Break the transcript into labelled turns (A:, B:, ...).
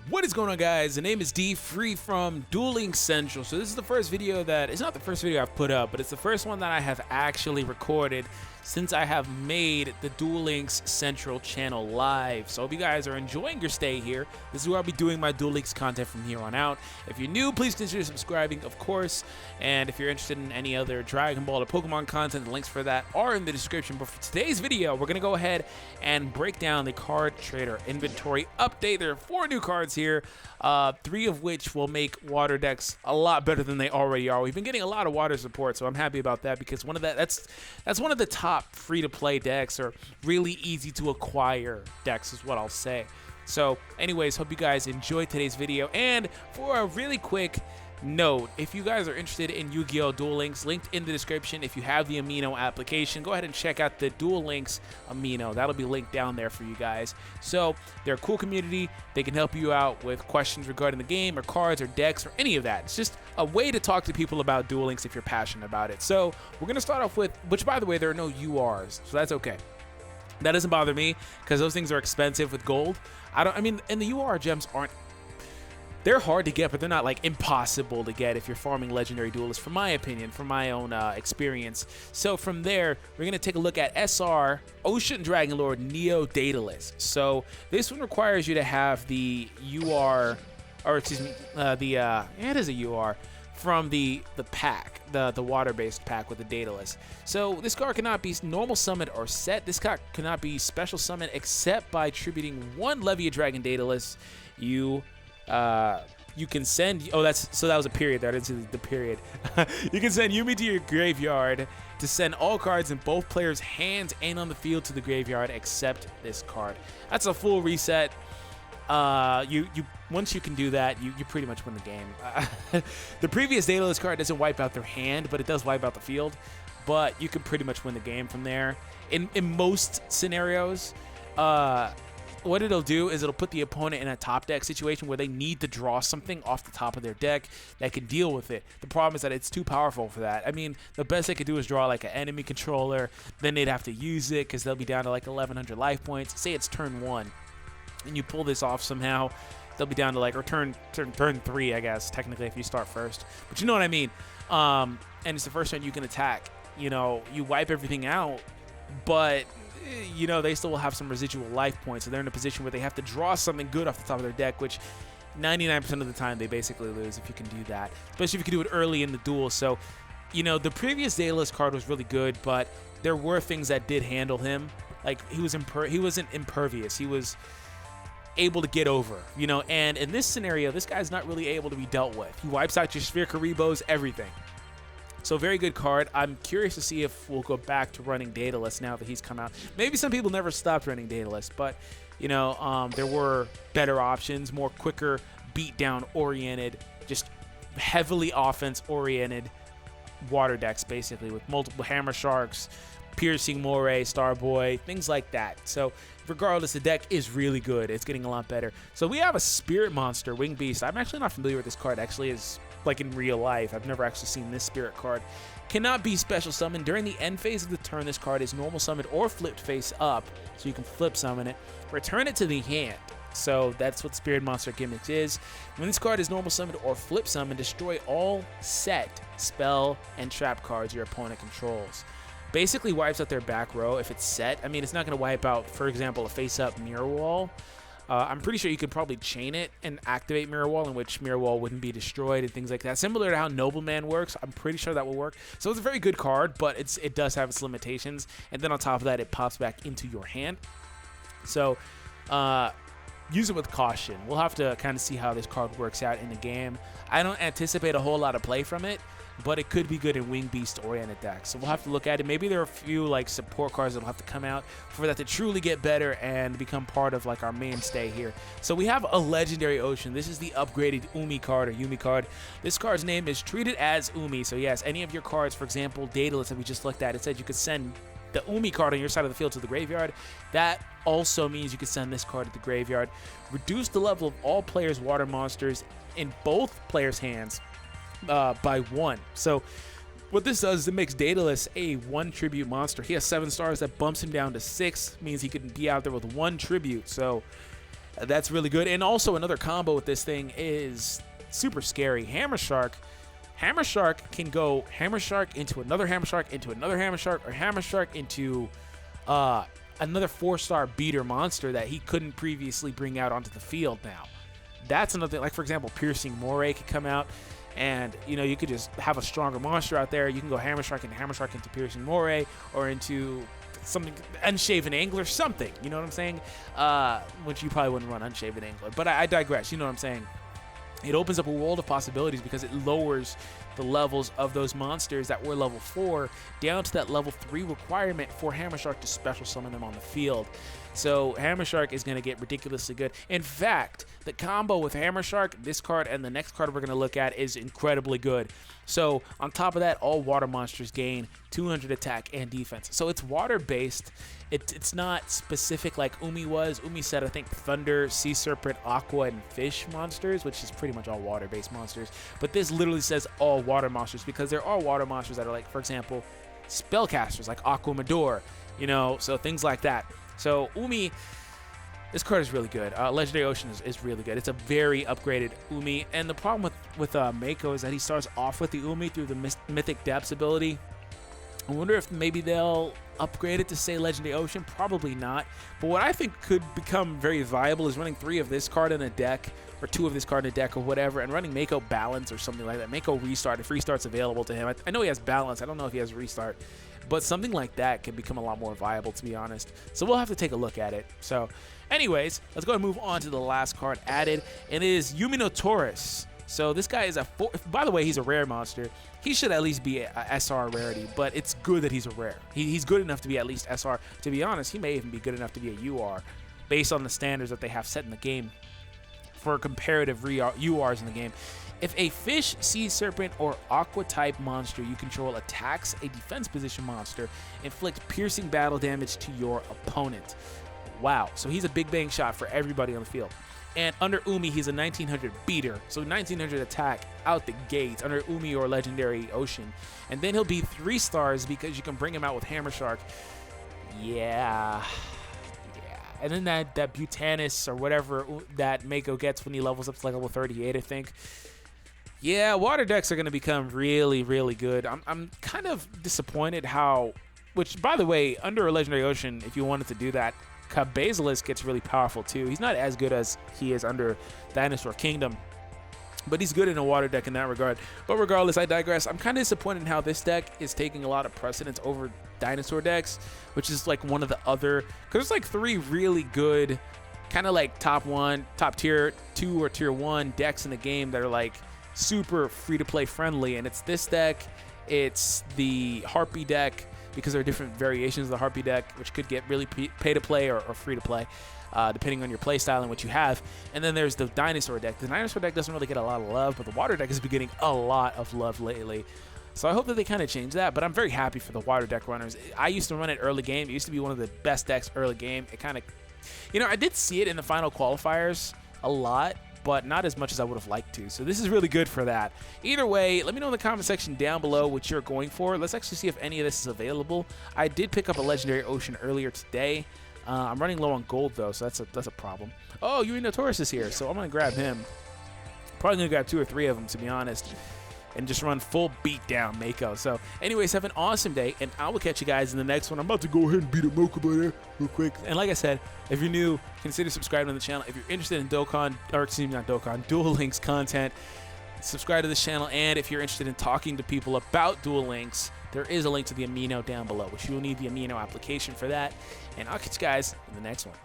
A: What is going on, guys? The name is D, free from Duel Links Central. So this is the first video that, it's not the first video I've put up, but it's the first one that I have actually recorded since I have made the Duel Links Central channel live. So I hope you guys are enjoying your stay here. This is where I'll be doing my Duel Links content from here on out. If you're new, please consider subscribing, of course. And if you're interested in any other Dragon Ball or Pokemon content, the links for that are in the description. But for today's video, we're going to go ahead and break down the card trader inventory update. There are 4 new cards here, 3 of which will make water decks a lot better than they already are. We've been getting a lot of water support, so I'm happy about that, because that's one of the top free-to-play decks, or really easy to acquire decks is what I'll say. So anyways, hope you guys enjoyed today's video. And for a really quick note, if you guys are interested in Yu-Gi-Oh! Duel Links, linked in the description. If you have the Amino application, go ahead and check out the Duel Links Amino. That'll be linked down there for you guys. So they're a cool community. They can help you out with questions regarding the game or cards or decks or any of that. It's just a way to talk to people about Duel Links if you're passionate about it. So we're going to start off with, which by the way, there are no URs, so that's okay. That doesn't bother me, because those things are expensive with gold. I mean, and the UR gems aren't, they're hard to get, but they're not like impossible to get if you're farming legendary duelists, from my opinion, from my own experience. So from there, we're going to take a look at SR Ocean Dragon Lord Neo Daedalus. So this one requires you to have the UR, or excuse me, yeah, it is a UR, from the pack, the water-based pack with the Daedalus. So this card cannot be normal summoned or set. This card cannot be special summoned except by tributing 1 Levia Dragon Daedalus. You can send, oh, that was a period there. I didn't see the period. You can send Umi to your graveyard to send all cards in both players' hands and on the field to the graveyard except this card. That's a full reset. Once you can do that, you pretty much win the game. The previous Daedalus card doesn't wipe out their hand, but it does wipe out the field. But you can pretty much win the game from there. In most scenarios, what it'll do is it'll put the opponent in a top deck situation where they need to draw something off the top of their deck that can deal with it. The problem is that it's too powerful for that. I mean, the best they could do is draw like an enemy controller. Then they'd have to use it because they'll be down to like 1,100 life points. Say it's turn 1. And you pull this off somehow, they'll be down to like, or turn 3, I guess, technically, if you start first. But you know what I mean. And it's the first turn you can attack. You know, you wipe everything out, but, you know, they still will have some residual life points. So they're in a position where they have to draw something good off the top of their deck, which 99% of the time they basically lose if you can do that. Especially if you can do it early in the duel. So, you know, the previous Daedalus card was really good, but there were things that did handle him. Like, he wasn't impervious. He was able to get over, you know, and in this scenario, this guy's not really able to be dealt with. He wipes out your Sphere Karibos, everything. So very good card. I'm curious to see if we'll go back to running Daedalus now that he's come out. Maybe some people never stopped running Daedalus, but, you know, there were better options, more quicker, beatdown oriented, just heavily offense oriented water decks, basically, with multiple Hammer Sharks, Piercing Moray, Starboy, things like that. So regardless, the deck is really good. It's getting a lot better. So we have a Spirit Monster, Wing Beast. I'm actually not familiar with this card. Actually, is like in real life. I've never actually seen this Spirit card. Cannot be special summoned. During the end phase of the turn, this card is normal summoned or flipped face up, so you can flip summon it. Return it to the hand. So that's what Spirit Monster Gimmicks is. When this card is normal summoned or flip summoned, destroy all set, spell, and trap cards your opponent controls. Basically wipes out their back row if it's set. I mean, it's not going to wipe out, for example, a face-up Mirror Wall. I'm pretty sure you could probably chain it and activate Mirror Wall, in which Mirror Wall wouldn't be destroyed and things like that. Similar to how Nobleman works, I'm pretty sure that will work. So it's a very good card, but it does have its limitations. And then on top of that, it pops back into your hand. So use it with caution. We'll have to kind of see how this card works out in the game. I don't anticipate a whole lot of play from it, but it could be good in Wing Beast oriented decks. So we'll have to look at it. Maybe there are a few like support cards that'll have to come out for that to truly get better and become part of like our mainstay here. So we have a Legendary Ocean. This is the upgraded Umi card or Yumi card. This card's name is treated as Umi. So yes, any of your cards, for example, Daedalus that we just looked at, it said you could send the Umi card on your side of the field to the graveyard. That also means you can send this card to the graveyard. Reduce the level of all players' water monsters in both players' hands by 1. So what this does is it makes Daedalus a 1 tribute monster. He has 7 stars. That bumps him down to 6, means he can be out there with 1 tribute. So That's really good. And also another combo with this thing is super scary. Hammer Shark. Hammer Shark can go Hammer Shark into another Hammer Shark into another Hammer Shark, or Hammer Shark into another 4-star beater monster that he couldn't previously bring out onto the field now. That's another thing. Like, for example, Piercing Moray could come out, and, you know, you could just have a stronger monster out there. You can go Hammer Shark into Piercing Moray, or into something, Unshaven Angler, something. You know what I'm saying? Which you probably wouldn't run Unshaven Angler. But I digress. You know what I'm saying? It opens up a world of possibilities because it lowers the levels of those monsters that were level 4 down to that level 3 requirement for Hammer Shark to special summon them on the field. So Hammer Shark is going to get ridiculously good. In fact, the combo with Hammer Shark, this card and the next card we're going to look at, is incredibly good. So on top of that, all water monsters gain 200 attack and defense. So it's water-based. It's not specific like Umi was. Umi said, I think, Thunder, Sea Serpent, Aqua, and Fish monsters, which is pretty much all water-based monsters. But this literally says all water monsters because there are water monsters that are like, for example, spellcasters like Aqua Mador, you know, so things like that. So Umi, this card is really good. Legendary Ocean is really good. It's a very upgraded Umi, and the problem with Mako is that he starts off with the Umi through the Mythic Depths ability. I wonder if maybe they'll upgrade it to, say, Legendary Ocean. Probably not. But what I think could become very viable is running 3 of this card in a deck, or 2 of this card in a deck, or whatever, and running Mako Balance or something like that. Mako Restart, if Restart's available to him. I know he has Balance. I don't know if he has Restart. But something like that can become a lot more viable, to be honest. So we'll have to take a look at it. So anyways, let's go and move on to the last card added, and it is Umi Taurus. So this guy is a by the way, he's a rare monster. He should at least be a SR rarity, but it's good that he's a rare. He's good enough to be at least SR. To be honest, he may even be good enough to be a UR based on the standards that they have set in the game for comparative URs in the game. If a fish, sea serpent, or aqua type monster you control attacks a defense position monster, inflict piercing battle damage to your opponent. Wow, so he's a big bang shot for everybody on the field. And under Umi, he's a 1900 beater, so 1900 attack out the gates under Umi or Legendary Ocean. And then he'll be 3 stars because you can bring him out with Hammer Shark. Yeah. And then that Butanus or whatever that Mako gets when he levels up to like level 38, I think. Yeah, water decks are going to become really, really good. I'm kind of disappointed how, which, by the way, under a Legendary Ocean, if you wanted to do that, Daedalus gets really powerful too. He's not as good as he is under Dinosaur Kingdom, but he's good in a water deck in that regard. But regardless, I digress. I'm kind of disappointed in how this deck is taking a lot of precedence over dinosaur decks, which is like one of the other, because there's like 3 really good kind of like top tier 2 or tier 1 decks in the game that are like super free to play friendly, and it's this deck, it's the Harpy deck, because there are different variations of the Harpy deck, which could get really pay to play or free to play, depending on your play style and what you have. And then there's the Dinosaur deck. The Dinosaur deck doesn't really get a lot of love, but the Water deck has been getting a lot of love lately. So I hope that they kind of change that, but I'm very happy for the Water deck runners. I used to run it early game. It used to be one of the best decks early game. It kind of, you know, I did see it in the final qualifiers a lot, but not as much as I would have liked to. So this is really good for that. Either way, let me know in the comment section down below what you're going for. Let's actually see if any of this is available. I did pick up a Legendary Ocean earlier today. I'm running low on gold though, so that's a problem. Oh, Umi Taurus is here, so I'm gonna grab him. Probably gonna grab 2 or 3 of them, to be honest, and just run full beat down Mako. So anyways, have an awesome day, and I will catch you guys in the next one. I'm about to go ahead and beat a Mako by there real quick. And like I said, if you're new, consider subscribing to the channel. If you're interested in Duel Links content, subscribe to this channel. And if you're interested in talking to people about Duel Links, there is a link to the Amino down below, which you will need the Amino application for that. And I'll catch you guys in the next one.